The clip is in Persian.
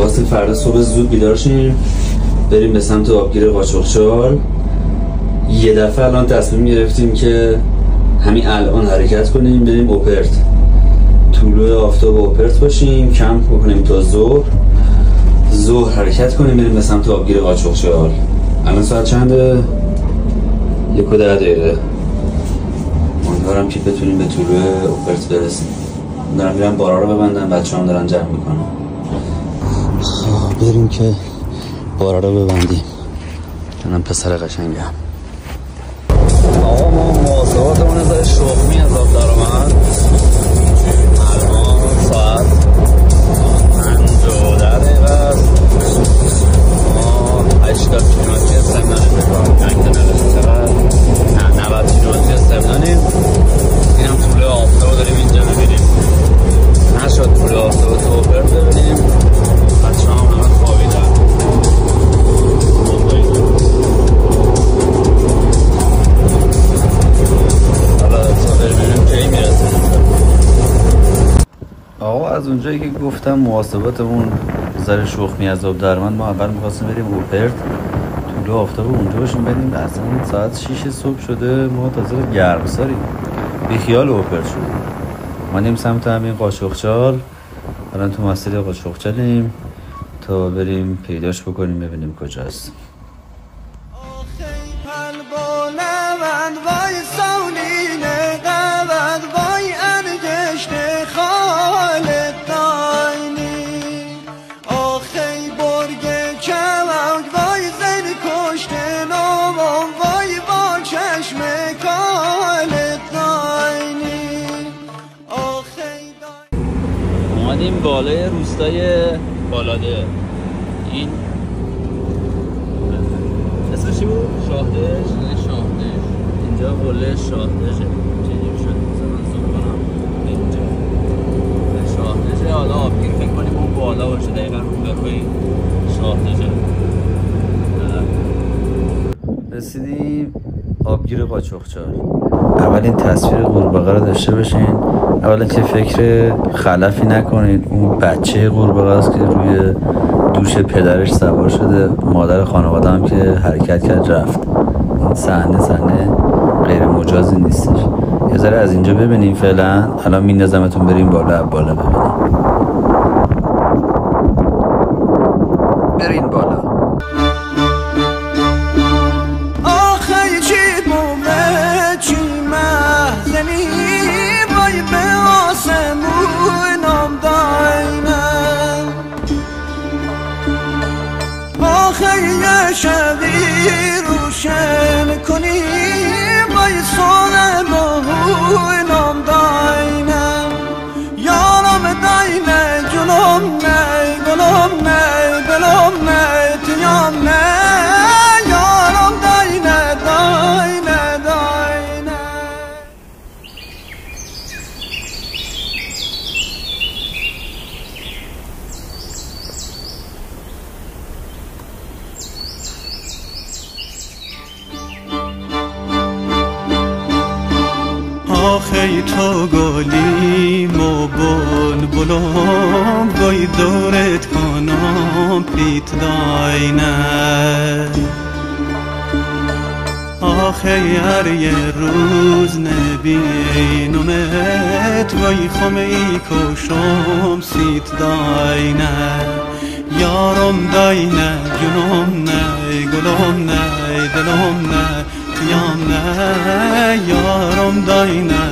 خواستیم فردا صبح زود بیدار شیم بریم به سمت آبگیر قاچاقچال. یه دفعه الان تصمیم گرفتیم که همین الان حرکت کنیم بریم اوپرت، طلوع آفتاب اوپرت باشیم، کمپ بکنیم تا ظهر حرکت کنیم بریم به سمت آبگیر قاچاقچال. الان ساعت چنده؟ 1:10. امیدوارم که بتونیم به طلوع اوپرت برسیم. دارم میرم بارا رو ببندم، بچه هم دارن جمع میکنم. بریم که بارا رو ببندیم. جانم پسر قشنگم. آقا ما مواصلاتمون از شخمی از آب در آمد. الان ساعت 52 دقیقه است. ما 80 کیلومتری سمنانیم بکنم. نه 90 کیلومتری سمنانیم. این هم طول آفتاب داریم اینجا ببینیم. نشد طول آفتاب تو اوپرت ببینیم. بچه هم همه خوابیدن. آقا از اونجایی که گفتم محاسباتمون ذره شخمی از آب درمند، ما اول می‌خواستیم بریم اوپرت طلوع آفتاب اونجا باشیم بریم. اصلا ساعت 6 صبح شده، ما تازه گرمساریم، بیخیال اوپرت شدیم. ما نیم سمت همین قاچاقچال، الان تو مسیر قاچاقچالیم تا بریم پیداش بکنیم ببینیم کجاست. اومدیم بالای روستای بالاده. این اسمش چی بود؟ شاهدش؟ شاهدش. اینجا قله شاهدشه. چجوری شد؟ من زوم کنم اینجا شاهدشه. حالا آبگیر فکر کنیم اون بالا باشه، دقیقا رو بخوایی شاهدشه. رسیدیم آبگیر قاچاقچال. اولین تصویر قورباغه رو داشته باشین. اولا که فکر خلفی نکنید، اون بچه قورباغه است که روی دوش پدرش سوار شده. مادر خانواده هم که حرکت کرد رفت. این صحنه غیر مجازی نیستش. یه ذره از اینجا ببینیم فعلا. الان میندازمتون بریم بالا ببینیم. برین بالا. شبی روشن کنی بای سال ماهوی نام داینم یارم داینه جلوم نه گلوم نه دلوم نه تیام نه یارم داینه داینه داینه. آخی تو گلیم و بلبلم گوی دورت کنم پیت داینه. آخی هر یه روز نبینمت گوی خمی کشم سیت داینه. یارم داینه جنوم نه گلوم نه دلوم نه تیام نه یارم داینه